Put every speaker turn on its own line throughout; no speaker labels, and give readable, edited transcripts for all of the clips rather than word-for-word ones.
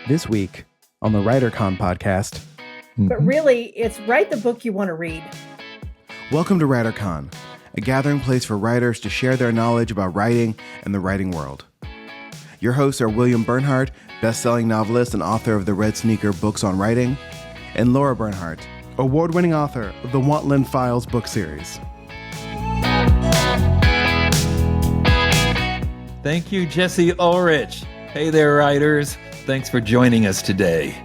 This week on the WriterCon podcast.
But really, it's write the book you want to read.
Welcome to WriterCon, a gathering place for writers to share their knowledge about writing and the writing world. Your hosts are William Bernhardt, best-selling novelist and author of the Red Sneaker books on writing, and Lara Bernhardt, award-winning author of the Wantland Files book series.
Thank you, Jesse Ulrich. Hey there, writers. Thanks for joining us today.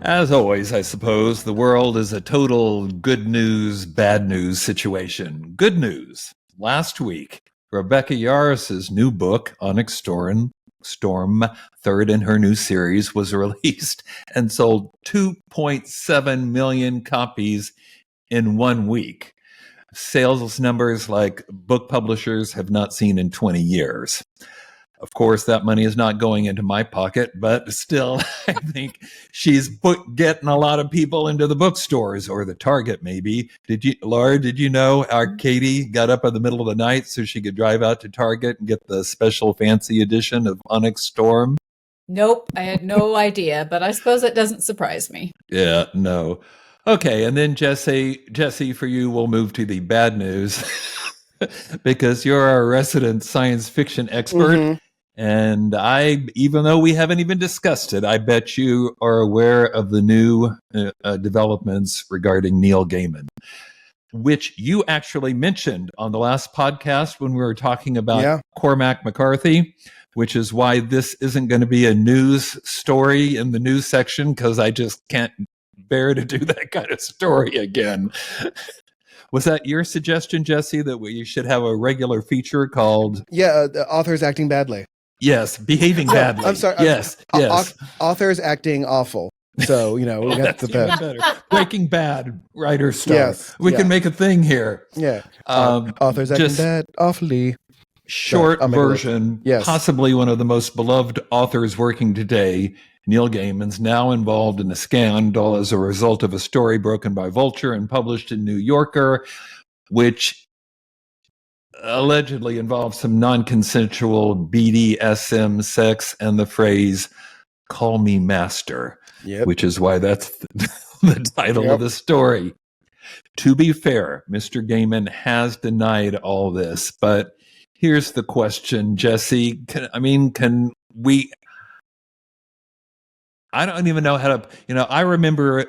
As always, I suppose, the world is a total good news, bad news situation. Good news. Last week, Rebecca Yaros's new book, Onyx Storm, third in her new series, was released and sold 2.7 million copies in 1 week. Sales numbers like book publishers have not seen in 20 years. Of course, that money is not going into my pocket, but still, I think she's getting a lot of people into the bookstores or the Target, maybe. Laura, did you know our Katie got up in the middle of the night so she could drive out to Target and get the special fancy edition of Onyx Storm?
Nope, I had no idea, but I suppose it doesn't surprise me.
Yeah, no. Okay, and then Jesse, for you, we'll move to the bad news because you're our resident science fiction expert. Mm-hmm. And even though we haven't even discussed it, I bet you are aware of the new developments regarding Neil Gaiman, which you actually mentioned on the last podcast when we were talking about Cormac McCarthy, which is why this isn't going to be a news story in the news section, because I just can't bear to do that kind of story again. Was that your suggestion, Jesse, that we should have a regular feature called...
Yeah, the authors acting badly.
Yes, behaving badly.
I'm sorry.
Yes.
Authors acting awful. So, we got the
better. Breaking Bad writer star.
Yes,
we can make a thing here.
Yeah. Authors acting bad awfully.
Short version, possibly one of the most beloved authors working today, Neil Gaiman's now involved in a scandal as a result of a story broken by Vulture and published in New Yorker, which allegedly involves some non-consensual BDSM sex and the phrase, "call me master," which is why that's the title of the story. To be fair, Mr. Gaiman has denied all this, but here's the question, Jesse. Can we... I don't even know how to... I remember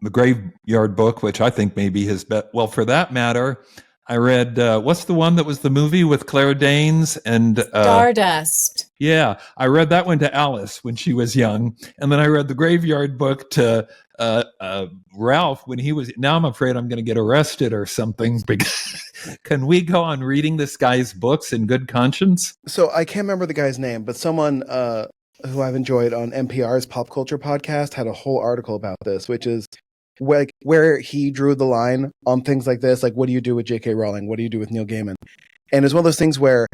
the Graveyard Book, which I think may be his best... Well, for that matter... I read, what's the one that was the movie with Claire Danes and...
Stardust.
Yeah, I read that one to Alice when she was young. And then I read the Graveyard Book to Ralph when he was... Now I'm afraid I'm going to get arrested or something. Can we go on reading this guy's books in good conscience?
So I can't remember the guy's name, but someone who I've enjoyed on NPR's Pop Culture podcast had a whole article about this, which is... where he drew the line on things like this, like what do you do with J.K. Rowling? What do you do with Neil Gaiman? And it's one of those things where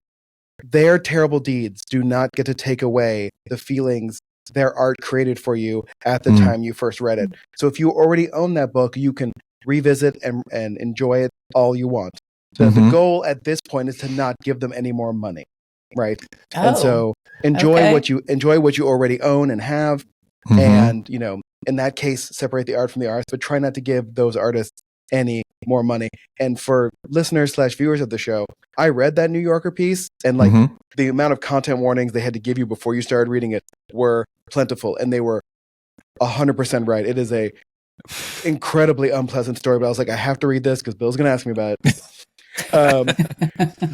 their terrible deeds do not get to take away the feelings their art created for you at the time you first read it. So if you already own that book, you can revisit and enjoy it all you want. The goal at this point is to not give them any more money, right? And so enjoy what you already own and have, and in that case, separate the art from the artist, but try not to give those artists any more money. And for listeners/viewers of the show, I read that New Yorker piece, and the amount of content warnings they had to give you before you started reading it were plentiful, and they were 100% right. It is a incredibly unpleasant story, but I was like, I have to read this because Bill's going to ask me about it.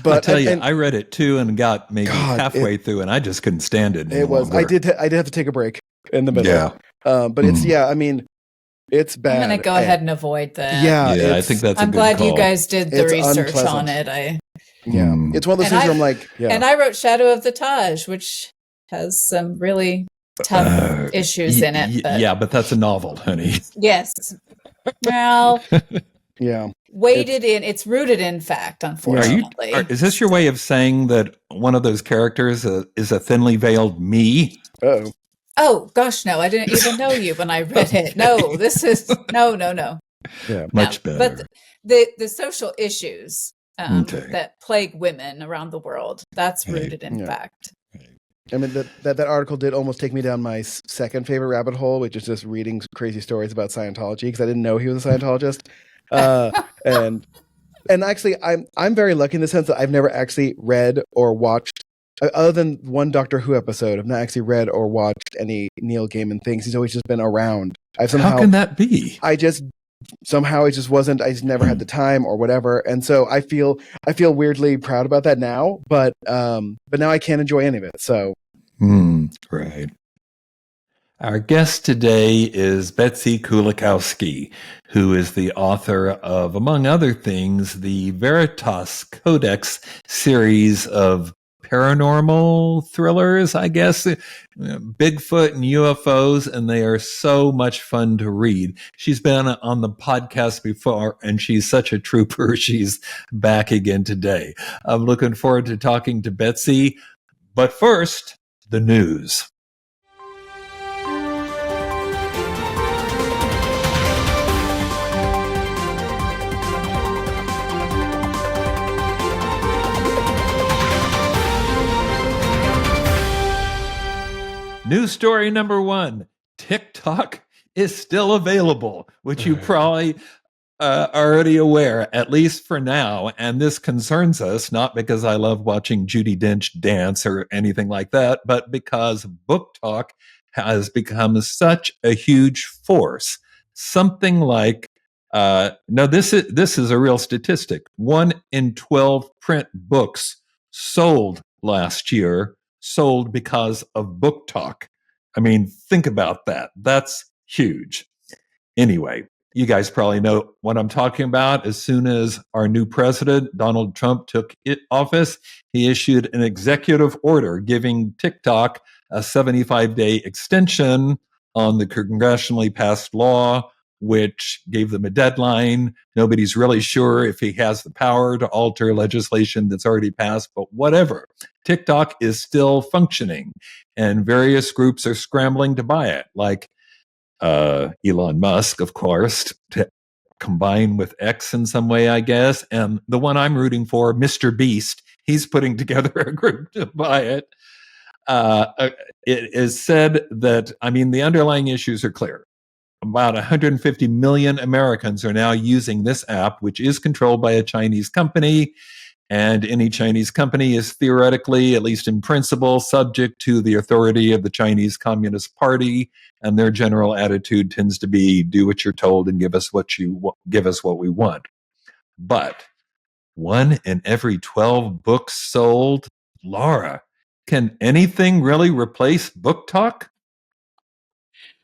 But I'll tell you, I read it too and got maybe halfway through, and I just couldn't stand it anymore.
It was. I did have to take a break in the middle. Yeah. But it's it's bad.
I'm going to go ahead and avoid that.
Yeah, I think that's.
I'm glad you guys did the research on it.
It's one of those things where I'm like,
and I wrote Shadow of the Taj, which has some really tough issues in it.
But that's a novel, honey.
Yes. Well.
Yeah.
It's rooted in fact, unfortunately.
Is this your way of saying that one of those characters is a thinly veiled me?
Uh-oh.
Oh, gosh, no. I didn't even know you when I read it. No, this is... No.
Yeah, much better.
But the social issues that plague women around the world, that's rooted in fact.
I mean, that article did almost take me down my second favorite rabbit hole, which is just reading crazy stories about Scientology, because I didn't know he was a Scientologist. And actually, I'm very lucky in the sense that I've never actually read or watched, other than one Doctor Who episode, I've not actually read or watched any Neil Gaiman things. He's always just been around.
How can that be?
Somehow it just wasn't, I just never had the time or whatever. And so I feel weirdly proud about that now, but now I can't enjoy any of it. So.
Right. Our guest today is Betsey Kulakowski, who is the author of, among other things, the Veritas Codex series of paranormal thrillers, I guess, Bigfoot and UFOs, and they are so much fun to read. She's been on the podcast before, and she's such a trooper. She's back again today. I'm looking forward to talking to Betsey. But first, the news. News story number 1, TikTok is still available, which you probably are already aware, at least for now. And this concerns us, not because I love watching Judi Dench dance or anything like that, but because Book Talk has become such a huge force. Something like, this is a real statistic. 1 in 12 print books sold last year sold because of Book Talk. I mean, think about that. That's huge. Anyway, you guys probably know what I'm talking about. As soon as our new president, Donald Trump, took office, he issued an executive order giving TikTok a 75-day extension on the congressionally passed law, which gave them a deadline. Nobody's really sure if he has the power to alter legislation that's already passed, but whatever. TikTok is still functioning, and various groups are scrambling to buy it, like Elon Musk, of course, to combine with X in some way, I guess. And the one I'm rooting for, Mr. Beast, he's putting together a group to buy it. It is said that, the underlying issues are clear. About 150 million Americans are now using this app, which is controlled by a Chinese company. And any Chinese company is theoretically, at least in principle, subject to the authority of the Chinese Communist Party. And their general attitude tends to be, do what you're told and give us what we want. But 1 in every 12 books sold, Lara, can anything really replace Book Talk?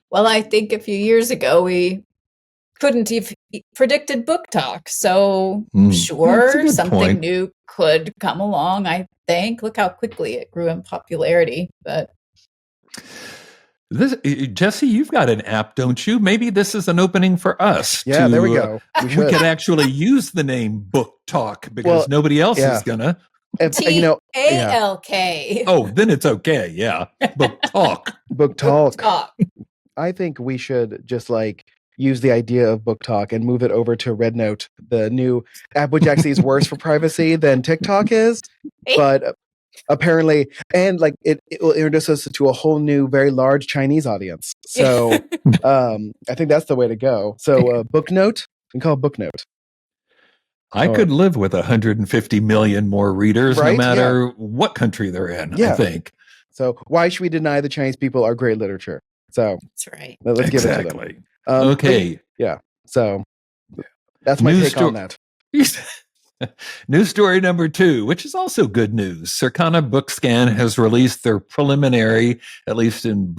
Well, I think a few years ago we couldn't have predicted Book Talk. So sure, something new could come along, I think. Look how quickly it grew in popularity. But
Jesse, you've got an app, don't you? Maybe this is an opening for us.
Yeah, there we go. We
could actually use the name Book Talk because nobody else is gonna.
TALK.
Oh, then it's okay. Yeah, Book Talk.
Book Talk. I think we should just use the idea of Book Talk and move it over to RedNote, the new app, which actually is worse for privacy than TikTok is. But apparently, and it will introduce us to a whole new, very large Chinese audience. So I think that's the way to go. So BookNote, we can call it BookNote.
I could live with 150 million more readers, no matter what country they're in, I think.
So why should we deny the Chinese people our great literature? So
that's right.
Let's give it to them.
Okay.
So that's my take on that.
News story number 2, which is also good news. Circana Bookscan has released their preliminary, at least in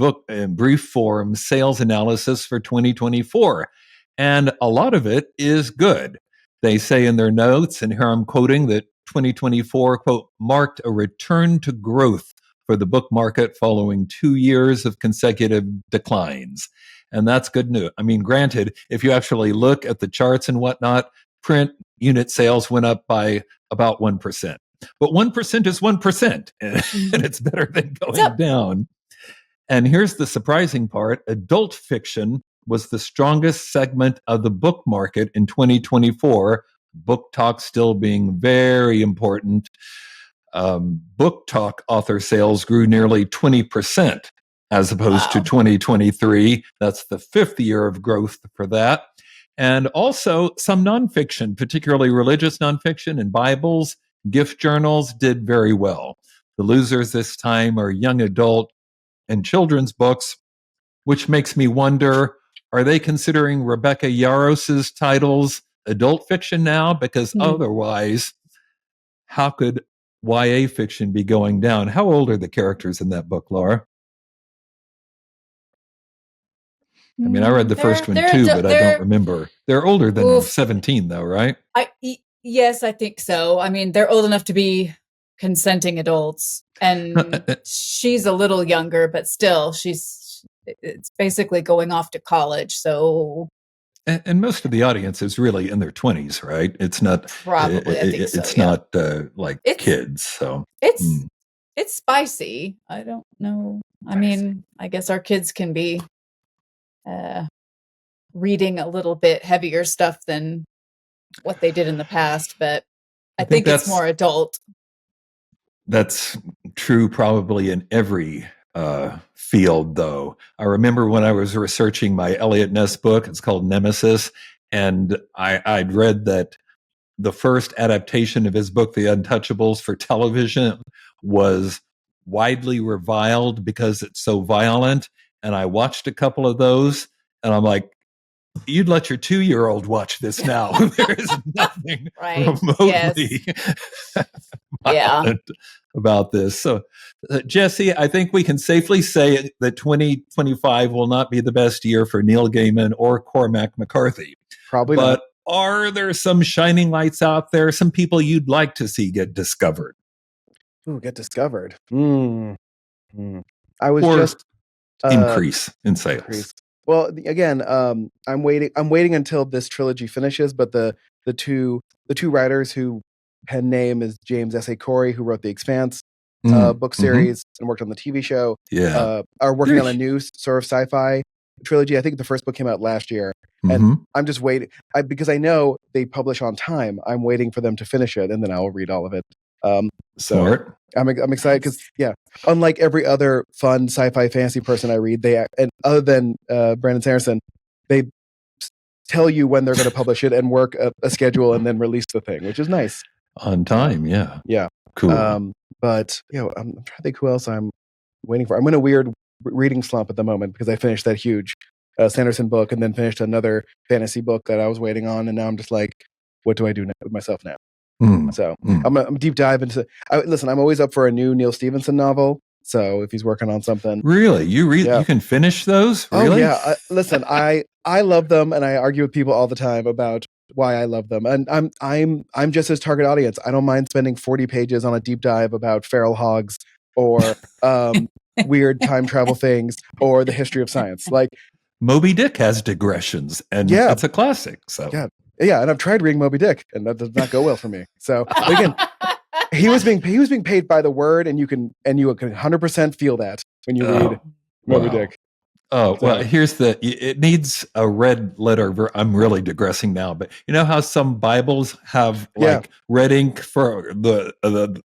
brief form, sales analysis for 2024. And a lot of it is good. They say in their notes, and here I'm quoting, that 2024, quote, marked a return to growth for the book market following 2 years of consecutive declines. And that's good news. Granted, if you actually look at the charts and whatnot, print unit sales went up by about 1%. But 1% is 1%, and it's better than going down. And here's the surprising part. Adult fiction was the strongest segment of the book market in 2024, Book Talk still being very important. Book Talk author sales grew nearly 20% as opposed to 2023. That's the 5th year of growth for that. And also some nonfiction, particularly religious nonfiction and Bibles, gift journals did very well. The losers this time are young adult and children's books, which makes me wonder, are they considering Rebecca Yaros's titles adult fiction now? Because otherwise, how could YA fiction be going down? How old are the characters in that book, Laura? I mean, I read the first one too, but I don't remember. They're older than 17 though, right?
Yes, I think so. I mean, they're old enough to be consenting adults, and she's a little younger, but still it's basically going off to college. So,
and most of the audience is really in their 20s, right? It's not
probably. I think so,
it's not like kids. So
it's spicy. I don't know. I mean, I guess our kids can be reading a little bit heavier stuff than what they did in the past, but I think it's more adult.
That's true probably in every field, though. I remember when I was researching my Elliot Ness book, it's called Nemesis, and I'd read that the first adaptation of his book, The Untouchables, for television was widely reviled because it's so violent. And I watched a couple of those, and I'm like, you'd let your 2-year-old watch this now. There is nothing remotely violent about this. So, Jesse, I think we can safely say that 2025 will not be the best year for Neil Gaiman or Cormac McCarthy.
Probably not.
But are there some shining lights out there, some people you'd like to see get discovered?
Ooh, get discovered. I was
increase in sales.
Increase. Well, again, I'm waiting until this trilogy finishes. But the two writers who pen name is James S. A. Corey, who wrote the Expanse book series and worked on the TV show. Are working on a new sort of sci-fi trilogy. I think the first book came out last year, and I'm just waiting because I know they publish on time. I'm waiting for them to finish it, and then I'll read all of it.
Smart.
I'm excited because unlike every other fun sci-fi fantasy person I read, and other than Brandon Sanderson, they tell you when they're going to publish it and work a schedule and then release the thing, which is nice.
On time, yeah, cool.
But I'm trying to think who else I'm waiting for. I'm in a weird reading slump at the moment because I finished that huge Sanderson book and then finished another fantasy book that I was waiting on, and now I'm just like, what do I do with myself now? So I'm deep dive into. Listen, I'm always up for a new Neil Stephenson novel. So if he's working on something,
really, you read, you can finish those. Really?
Oh yeah. Listen, I love them, and I argue with people all the time about why I love them. And I'm just his target audience. I don't mind spending 40 pages on a deep dive about feral hogs or weird time travel things or the history of science. Like
Moby Dick has digressions, and it's a classic. So
yeah, and I've tried reading Moby Dick, and that does not go well for me. So again, he was being paid by the word, and you can 100% feel that when you read Moby Dick.
Oh, well, it needs a red letter. I'm really digressing now, but you know how some Bibles have red ink for the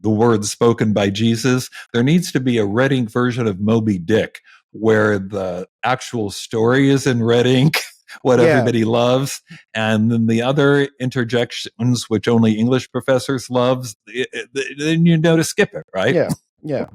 words spoken by Jesus? There needs to be a red ink version of Moby Dick where the actual story is in red ink, what everybody loves, and then the other interjections, which only English professors love, then you know to skip it, right?
Yeah.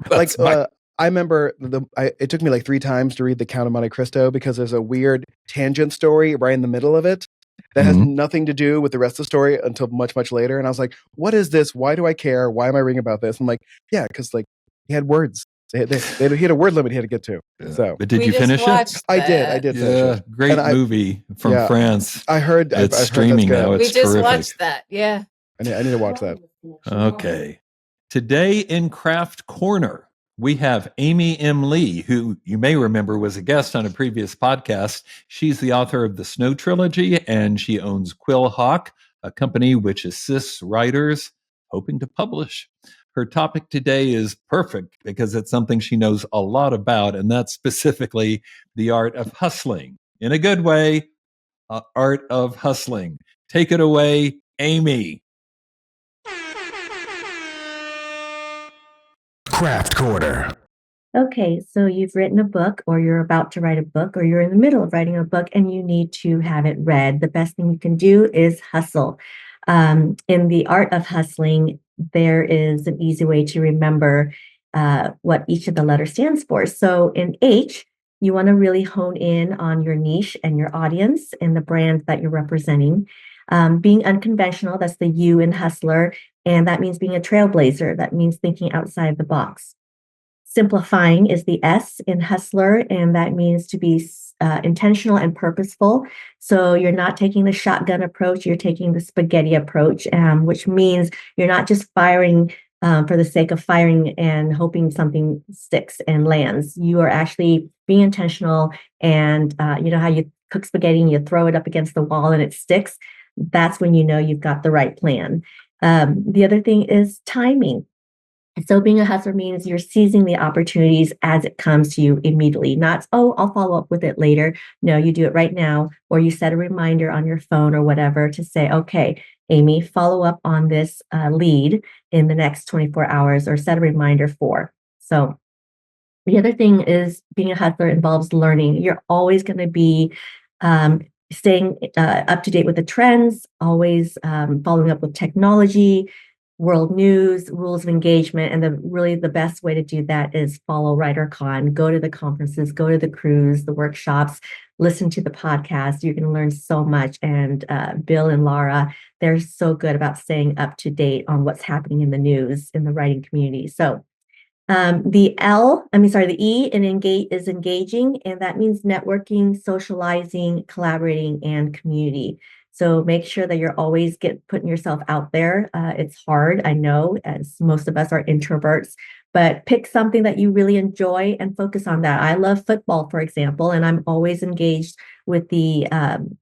I remember it took me like 3 times to read The Count of Monte Cristo because there's a weird tangent story right in the middle of it that has nothing to do with the rest of the story until much, much later. And I was like, what is this? Why do I care? Why am I reading about this? I'm like, because like he had words. He had a word limit he had to get to. So,
but did you finish it?
I did finish it.
Great movie from France.
I heard
it's
I've
streaming
heard
now. It's
we just
terrific.
watched that. Yeah,
I need to watch that.
Okay. Today in Craft Corner, we have Amy M. Lee, who you may remember was a guest on a previous podcast. She's the author of the Snow Trilogy, and she owns Quill Hawk, a company which assists writers hoping to publish. Her topic today is perfect because it's something she knows a lot about, and that's specifically the art of hustling. In a good way, art of hustling. Take it away, Amy.
Craft Corner.
Okay, so you've written a book, or you're about to write a book, or you're in the middle of writing a book and you need to have it read. The best thing you can do is hustle. In the art of hustling, there is an easy way to remember what each of the letters stands for. So in H, you want to really hone in on your niche and your audience and the brand that you're representing. Being unconventional, that's the U in hustler, and that means being a trailblazer. That means thinking outside the box. Simplifying is the S in hustler, and that means to be intentional and purposeful. So you're not taking the shotgun approach, you're taking the spaghetti approach, which means you're not just firing for the sake of firing and hoping something sticks and lands. You are actually being intentional, and you know how you cook spaghetti and you throw it up against the wall and it sticks? That's when you know you've got the right plan. The other thing is timing. So being a hustler means you're seizing the opportunities as it comes to you immediately, not, oh, I'll follow up with it later. No, you do it right now, or you set a reminder on your phone or whatever to say, okay, Amy, follow up on this lead in the next 24 hours, or set a reminder for. So the other thing is being a hustler involves learning. You're always going to be staying up to date with the trends, always following up with technology, world news, rules of engagement. And really the best way to do that is follow WriterCon, go to the conferences, go to the cruise, the workshops, listen to the podcast. You're going to learn so much. And Bill and Lara, they're so good about staying up to date on what's happening in the news in the writing community. So the E in engage is engaging, and that means networking, socializing, collaborating, and community. So make sure that you're always putting yourself out there. It's hard, I know, as most of us are introverts, but pick something that you really enjoy and focus on that. I love football, for example, and I'm always engaged with the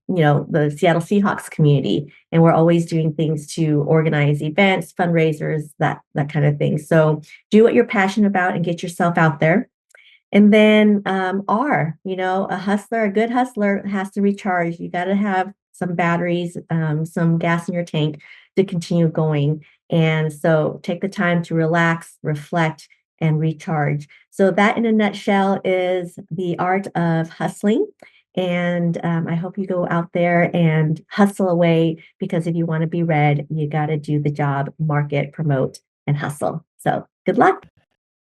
Seattle Seahawks community, and we're always doing things to organize events, fundraisers, that kind of thing. So do what you're passionate about and get yourself out there. And then R, a good hustler has to recharge. You got to have some batteries, some gas in your tank to continue going. And so take the time to relax, reflect, and recharge. So that in a nutshell is the art of hustling. And I hope you go out there and hustle away, because if you want to be read, you got to do the job, market, promote, and hustle. So good luck.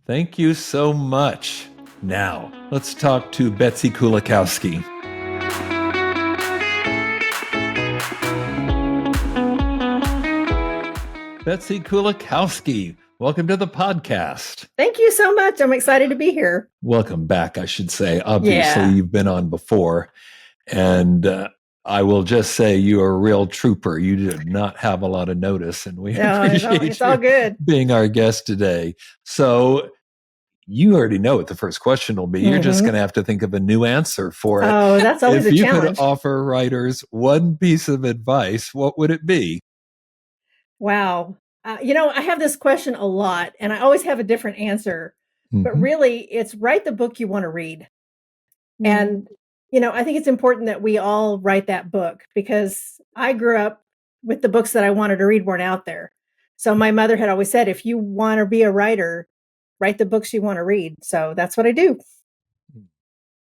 Thank you so much. Now, let's talk to Betsey Kulakowski. Betsey Kulakowski, welcome to the podcast.
Thank you so much. I'm excited to be here.
Welcome back, I should say. Obviously, You've been on before. And I will just say you are a real trooper. You did not have a lot of notice, and we appreciate
it's all good
being our guest today. So you already know what the first question will be. You're just going to have to think of a new answer for it.
Oh, that's always a challenge.
If you could offer writers one piece of advice, what would it be?
Wow. I have this question a lot, and I always have a different answer. Mm-hmm. But really, it's write the book you want to read. Mm-hmm. And, I think it's important that we all write that book, because I grew up with the books that I wanted to read weren't out there. So my mother had always said, if you want to be a writer, write the books you want to read. So that's what I do.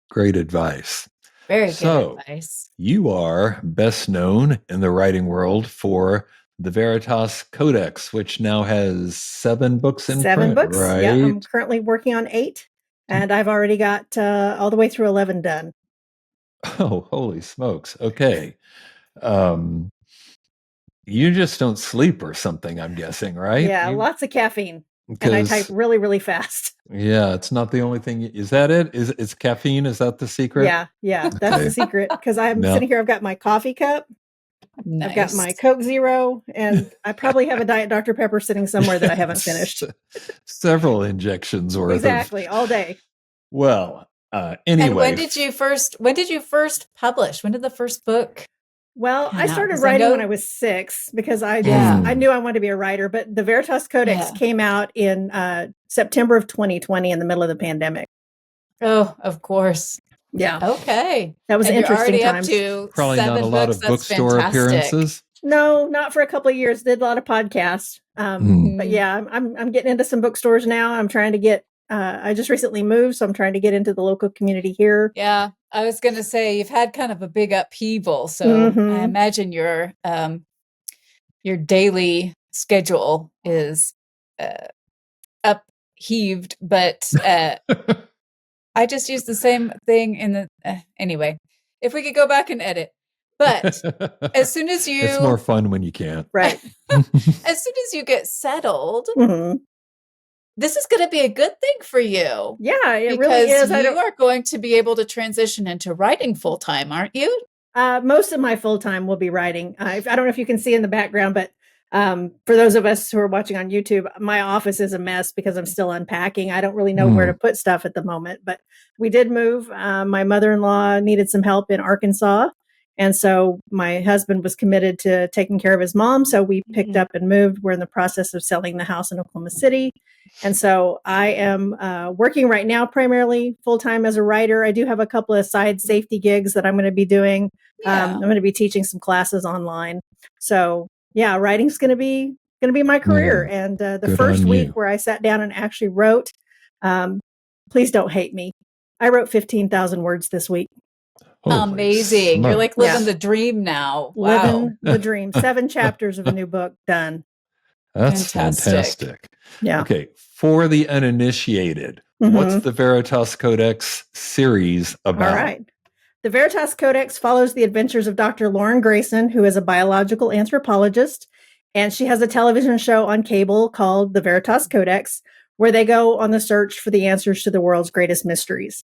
Great advice.
Very good advice.
You are best known in the writing world for the Veritas Codex, which now has 7 books in
7
print,
books,
right?
Yeah, I'm currently working on 8, and I've already got all the way through 11 done.
Oh, holy smokes. Okay. You just don't sleep or something, I'm guessing, right?
Yeah, lots of caffeine. And I type really, really fast.
Yeah, it's not the only thing. Is that it? Is caffeine? Is that the secret?
Yeah, that's the secret. Because I'm sitting here, I've got my coffee cup.
Nice.
I've got my Coke Zero, and I probably have a Diet Dr. Pepper sitting somewhere that I haven't finished.
Several injections worth.
Exactly, all day.
Well, anyway.
And when did you first publish? When did the first book?
Well, I started writing when I was 6, because I knew I wanted to be a writer. But the Veritas Codex came out in September of 2020, in the middle of the pandemic.
Oh, of course.
Yeah.
Okay.
That was interesting times.
Probably not a lot of bookstore appearances.
No, not for a couple of years. Did a lot of podcasts. But yeah, I'm getting into some bookstores now. I'm trying to get, I just recently moved, so I'm trying to get into the local community here.
Yeah, I was going to say you've had kind of a big upheaval, so I imagine your daily schedule is upheaved. But I just used the same thing in the anyway. If we could go back and edit, but as soon as you,
it's more fun when you can't.
Right.
As soon as you get settled. This is going to be a good thing for you.
Yeah, it really is.
You are going to be able to transition into writing full time, aren't you?
Most of my full time will be writing. I don't know if you can see in the background, but for those of us who are watching on YouTube, my office is a mess because I'm still unpacking. I don't really know where to put stuff at the moment, but we did move. My mother-in-law needed some help in Arkansas. And so my husband was committed to taking care of his mom. So we picked up and moved. We're in the process of selling the house in Oklahoma City. And so I am working right now primarily full-time as a writer. I do have a couple of side safety gigs that I'm going to be doing. I'm going to be teaching some classes online. So yeah, writing's going to be my career. And the first week where I sat down and actually wrote, please don't hate me, I wrote 15,000 words this week.
Holy
amazing.
smokes.
You're like living the dream now. Wow.
Living the dream. 7 chapters of a new book done.
That's fantastic.
Yeah.
Okay. For the uninitiated, what's the Veritas Codex series about?
All right. The Veritas Codex follows the adventures of Dr. Lauren Grayson, who is a biological anthropologist, and she has a television show on cable called The Veritas Codex, where they go on the search for the answers to the world's greatest mysteries.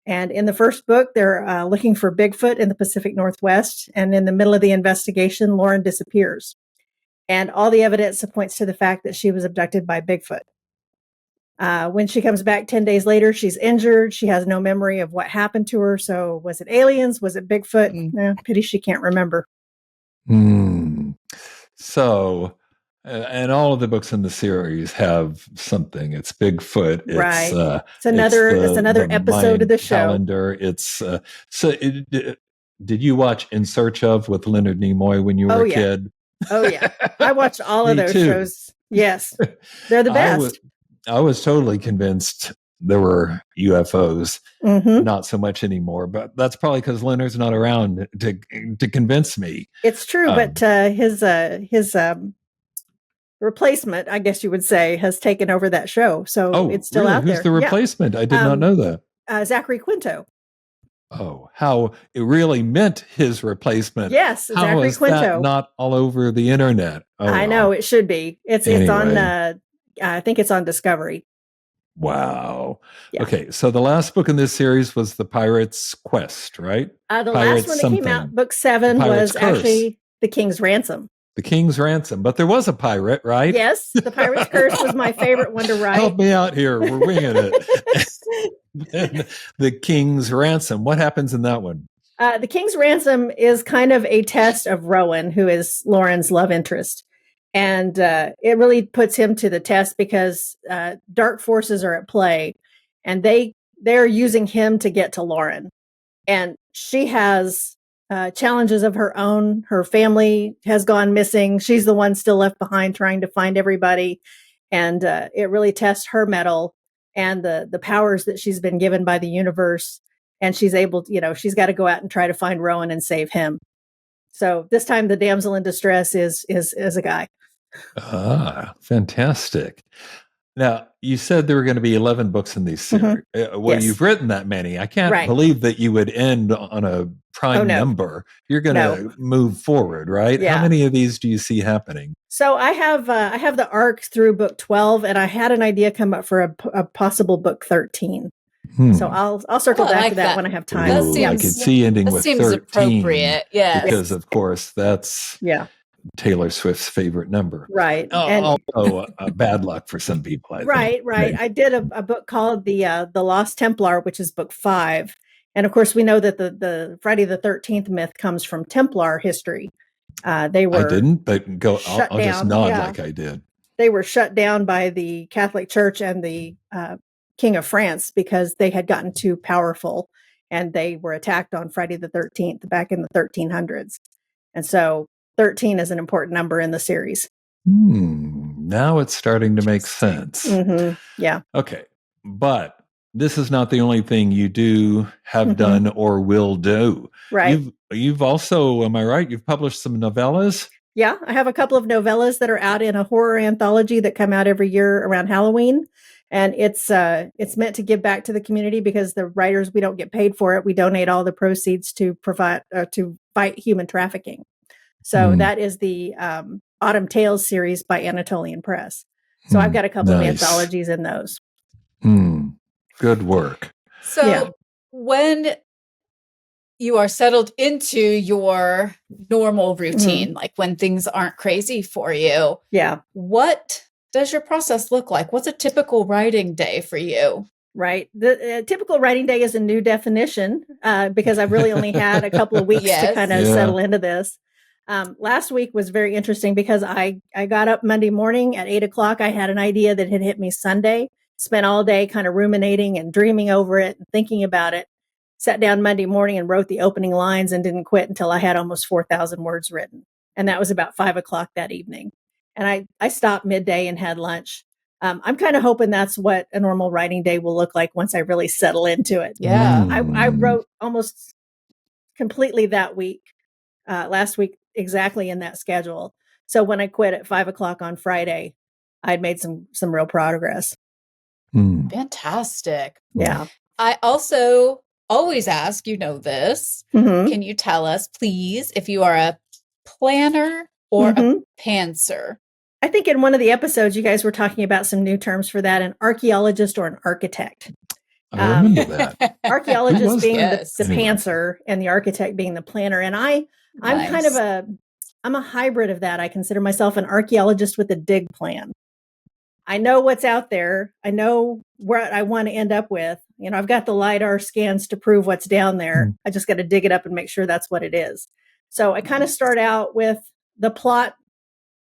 And in the first book, they're looking for Bigfoot in the Pacific Northwest, and in the middle of the investigation, Lauren disappears. And all the evidence points to the fact that she was abducted by Bigfoot. When she comes back 10 days later, she's injured. She has no memory of what happened to her. So was it aliens? Was it Bigfoot? Pity she can't remember.
So, and all of the books in the series have something. It's Bigfoot. It's,
right. It's another episode of the show.
Calendar. It's did you watch In Search Of with Leonard Nimoy when you were a kid?
Oh yeah, I watched all of those shows. Yes, they're the best.
I was totally convinced there were UFOs. Not so much anymore, but that's probably because Leonard's not around to convince me.
It's true, but his replacement, I guess you would say, has taken over that show. So it's still out there.
Who's the replacement? I did not know that.
Zachary Quinto.
Oh, how it really meant his replacement.
Yes,
how
Zachary
is
Quinto.
That not all over the internet? Oh,
I know it should be. It's on. I think it's on Discovery.
Wow.
Yeah.
Okay, so the last book in this series was The Pirate's Quest, right?
The last one that came out, book 7, was actually The King's Ransom.
The King's Ransom, but there was a pirate, right?
Yes, The Pirate's Curse was my favorite one to write.
Help me out here. We're winging it. The King's Ransom. What happens in that one?
The King's Ransom is kind of a test of Rowan, who is Lauren's love interest. And it really puts him to the test because dark forces are at play, and they're using him to get to Lauren. And she has challenges of her own. Her family has gone missing. She's the one still left behind trying to find everybody. And it really tests her mettle and the powers that she's been given by the universe. And she's able to, she's got to go out and try to find Rowan and save him. So this time the damsel in distress is a guy.
Ah, fantastic. Now, you said there were going to be 11 books in these series.
Yes.
You've written that many. I can't believe that you would end on a prime number. You're going to move forward, right?
Yeah.
How many of these do you see happening?
So I have the arc through book 12, and I had an idea come up for a possible book 13. So I'll circle back to that when I have time.
Ooh, I could see ending with 13.
Seems appropriate, yes.
Because, of course, that's Taylor Swift's favorite number.
Right.
Although bad luck for some people, I think.
Right. I did a book called The Lost Templar, which is book 5. And of course, we know that the Friday the 13th myth comes from Templar history. They were.
I didn't, but I'll just nod like I did.
They were shut down by the Catholic Church and the King of France because they had gotten too powerful, and they were attacked on Friday the 13th back in the 1300s. And so 13 is an important number in the series.
Now it's starting to make sense.
Yeah.
Okay. But this is not the only thing you do, have done, or will do.
Right.
You've also, am I right? You've published some novellas?
Yeah. I have a couple of novellas that are out in a horror anthology that come out every year around Halloween. And it's meant to give back to the community because the writers, we don't get paid for it. We donate all the proceeds to provide to fight human trafficking. So that is the Autumn Tales series by Anatolian Press. So I've got a couple of anthologies in those.
Good work.
So when you are settled into your normal routine, like when things aren't crazy for you, what does your process look like? What's a typical writing day for you?
Right. The typical writing day is a new definition because I've really only had a couple of weeks to kind of settle into this. Last week was very interesting because I got up Monday morning at 8:00. I had an idea that had hit me Sunday, spent all day kind of ruminating and dreaming over it and thinking about it. Sat down Monday morning and wrote the opening lines and didn't quit until I had almost 4,000 words written. And that was about 5:00 that evening. And I stopped midday and had lunch. I'm kind of hoping that's what a normal writing day will look like once I really settle into it.
Yeah.
I wrote almost completely that week, last week, exactly in that schedule. So when I quit at 5:00 on Friday, I'd made some real progress.
Fantastic.
Yeah.
I also always ask, you know this, can you tell us, please, if you are a planner or a pantser?
I think in one of the episodes, you guys were talking about some new terms for that, an archaeologist or an architect.
I remember that.
Archaeologist being the pantser and the architect being the planner. And I'm kind of I'm a hybrid of that. I consider myself an archaeologist with a dig plan. I know what's out there. I know what I want to end up with. You know, I've got the LiDAR scans to prove what's down there. I just got to dig it up and make sure that's what it is. So I kind of start out with the plot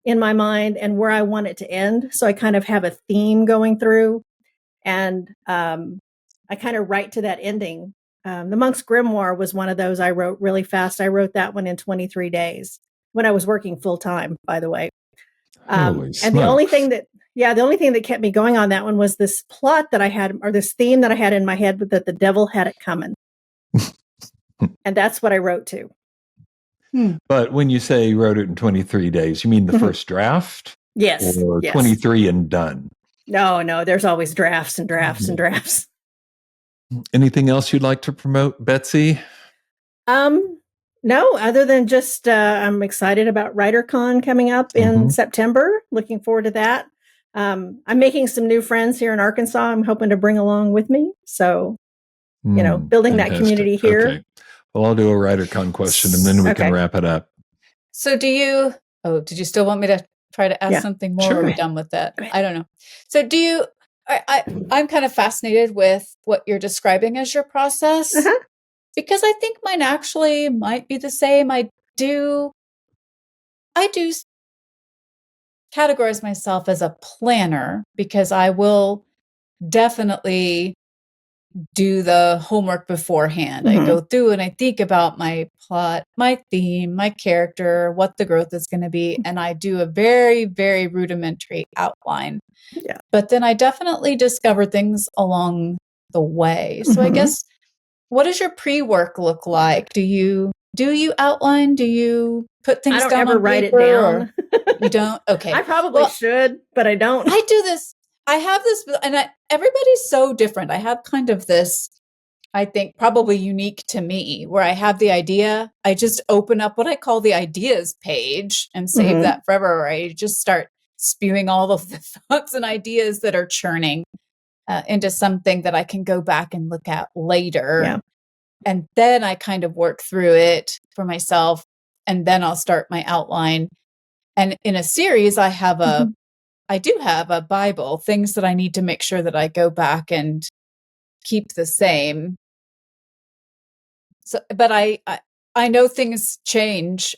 in my mind and where I want it to end. So I kind of have a theme going through and I kind of write to that ending. The Monk's Grimoire was one of those I wrote really fast. I wrote that one in 23 days when I was working full time, by the way. And the only thing that kept me going on that one was this plot that I had, or this theme that I had in my head, but that the devil had it coming. And that's what I wrote to.
But when you say you wrote it in 23 days, you mean the first draft?
Yes.
Or 23 and done?
No, there's always drafts and drafts and drafts.
Anything else you'd like to promote, Betsey?
No, other than just I'm excited about WriterCon coming up in September. Looking forward to that. I'm making some new friends here in Arkansas. I'm hoping to bring along with me. So, building that community here.
Okay. Well, I'll do a WriterCon question and then we can wrap it up.
So did you still want me to try to ask something more? Sure. Or are we done with that? I don't know. So I'm kind of fascinated with what you're describing as your process because I think mine actually might be the same. I do categorize myself as a planner because I will definitely do the homework beforehand. I go through and I think about my plot, my theme, my character, what the growth is going to be. And I do a very, very rudimentary outline. Yeah. But then I definitely discover things along the way. So I guess, what does your pre-work look like? Do you outline? Do you put things down?
I don't ever write it down.
You don't? Okay.
I probably should, but I don't.
I do this. I have this, and everybody's so different. I have kind of this, I think, probably unique to me, where I have the idea. I just open up what I call the ideas page and save that forever. Where I just start spewing all of the thoughts and ideas that are churning into something that I can go back and look at later. Yeah. And then I kind of work through it for myself, and then I'll start my outline. And in a series, I do have a Bible, things that I need to make sure that I go back and keep the same. So, but I know things change.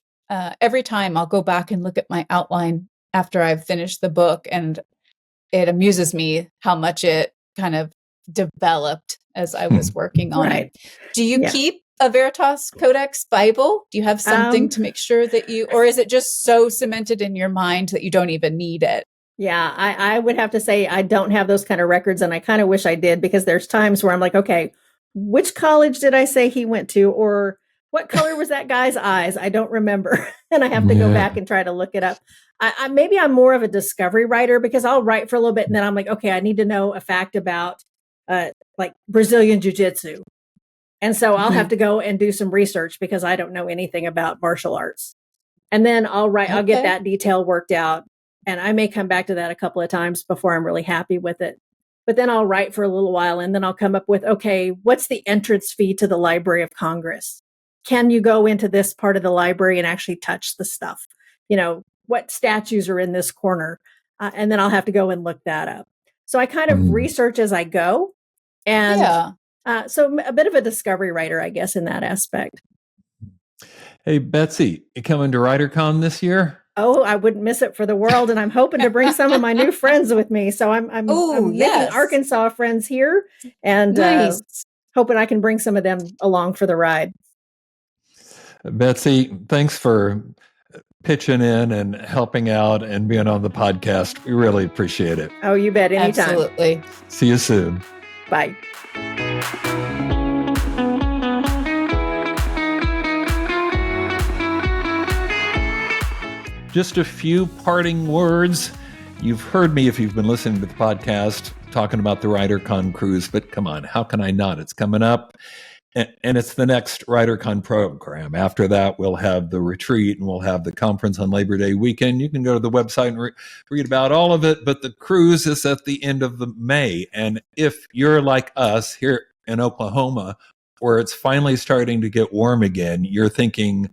Every time I'll go back and look at my outline after I've finished the book, and it amuses me how much it kind of developed as I was working on it. Do you keep a Veritas Codex Bible? Do you have something to make sure that or is it just so cemented in your mind that you don't even need it?
Yeah, I would have to say I don't have those kind of records, and I kind of wish I did, because there's times where I'm like, okay, which college did I say he went to, or what color was that guy's eyes? I don't remember, and I have to go back and try to look it up. Maybe I'm more of a discovery writer, because I'll write for a little bit, and then I'm like, okay, I need to know a fact about like Brazilian Jiu-Jitsu. And so I'll have to go and do some research, because I don't know anything about martial arts. And then I'll get that detail worked out. And I may come back to that a couple of times before I'm really happy with it. But then I'll write for a little while, and then I'll come up with, okay, what's the entrance fee to the Library of Congress? Can you go into this part of the library and actually touch the stuff? What statues are in this corner? And then I'll have to go and look that up. So I kind of research as I go. And so a bit of a discovery writer, I guess, in that aspect.
Hey, Betsey, you coming to WriterCon this year?
Oh, I wouldn't miss it for the world. And I'm hoping to bring some of my new friends with me. So I'm making Arkansas friends here, and hoping I can bring some of them along for the ride.
Betsey, thanks for pitching in and helping out and being on the podcast. We really appreciate it.
Oh, you bet. Anytime.
Absolutely.
See you soon.
Bye.
Just a few parting words. You've heard me, if you've been listening to the podcast, talking about the WriterCon cruise, but come on, how can I not? It's coming up, and it's the next WriterCon program. After that, we'll have the retreat, and we'll have the conference on Labor Day weekend. You can go to the website and read about all of it, but the cruise is at the end of May. And if you're like us here in Oklahoma, where it's finally starting to get warm again, you're thinking,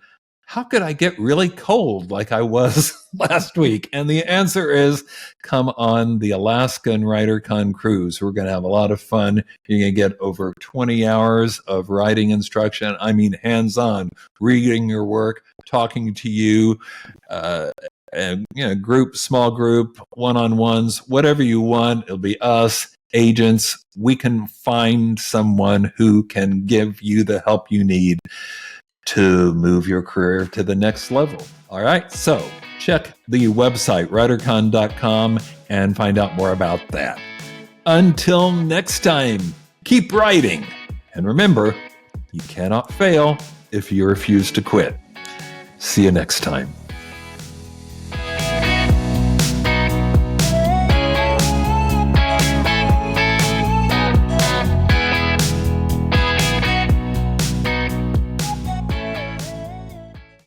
how could I get really cold like I was last week? And the answer is, come on the Alaskan WriterCon cruise. We're going to have a lot of fun. You're going to get over 20 hours of writing instruction. I mean, hands-on, reading your work, talking to you, and group, small group, one-on-ones, whatever you want. It'll be us, agents. We can find someone who can give you the help you need to move your career to the next level. All right, so check the website, writercon.com, and find out more about that. Until next time, keep writing. And remember, you cannot fail if you refuse to quit. See you next time.